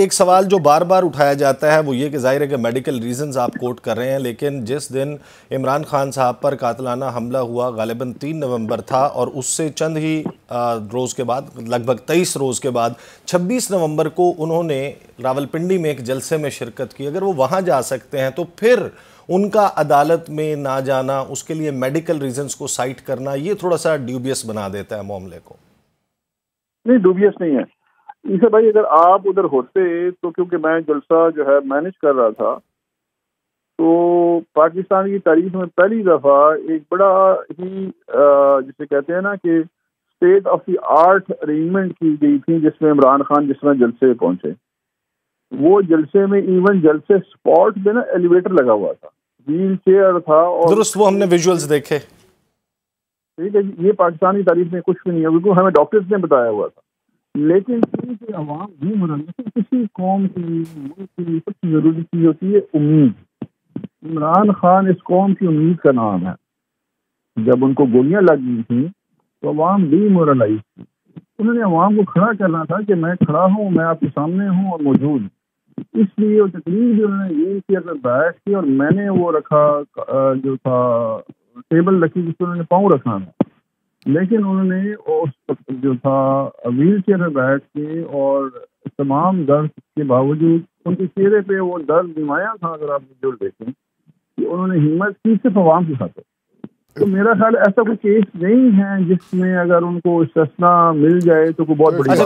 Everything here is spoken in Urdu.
ایک سوال جو بار بار اٹھایا جاتا ہے وہ یہ کہ ظاہر ہے کہ میڈیکل ریزنز آپ کوٹ کر رہے ہیں، لیکن جس دن عمران خان صاحب پر قاتلانہ حملہ ہوا غالباً 3 نومبر تھا، اور اس سے چند ہی روز کے بعد، لگ بھگ 23 روز کے بعد 26 نومبر کو انہوں نے راولپنڈی میں ایک جلسے میں شرکت کی۔ اگر وہ وہاں جا سکتے ہیں تو پھر ان کا عدالت میں نہ جانا، اس کے لیے میڈیکل ریزنز کو سائٹ کرنا، یہ تھوڑا سا ڈیوبیس بنا دیتا ہے معاملے کو۔ نہیں، ڈوبیس نہیں ہے اسے بھائی، اگر آپ ادھر ہوتے تو، کیونکہ میں جلسہ جو ہے مینج کر رہا تھا، تو پاکستان کی تاریخ میں پہلی دفعہ ایک بڑا ہی جسے کہتے ہیں نا کہ state of the art arrangement کی گئی تھی، جس میں عمران خان جس طرح جلسے پہنچے، وہ جلسے میں ایون جلسے اسپاٹ پہ نا ایلیویٹر لگا ہوا تھا، ویل چیئر تھا، اور درست، وہ ہم نے ویژولز دیکھے۔ ٹھیک ہے، یہ پاکستان کی تاریخ میں کچھ بھی نہیں ہے، بالکل ہمیں ڈاکٹرز نے بتایا ہوا تھا۔ لیکن کیونکہ عوام بھی مرنت، کسی قوم کی، ملک کی سب سے ضروری چیز ہوتی ہے امید۔ عمران خان اس قوم کی امید کا نام ہے۔ جب ان کو گولیاں لگ گئی تھیں تو عوام ڈی مورلائز تھی، انہوں نے عوام کو کھڑا کرنا تھا کہ میں کھڑا ہوں، میں آپ کے سامنے ہوں اور موجود ہوں۔ اس لیے وہ تقریر بھی انہوں نے یہ کیا کہ بیٹھ کے، اور میں نے وہ رکھا جو تھا ٹیبل رکھی جس پہ انہوں نے پاؤں رکھا تھا، لیکن انہوں نے جو تھا ویل چیئر میں بیٹھ کے، اور تمام درد کے باوجود ان کے چہرے پہ وہ درد نمایاں تھا۔ اگر آپ ویڈیو دیکھیں کہ انہوں نے ہمت کی صرف عوام کی خاطر۔ تو میرا خیال ایسا کوئی کیس نہیں ہے جس میں اگر ان کو استثناء مل جائے تو کوئی بہت بڑی بات ہے۔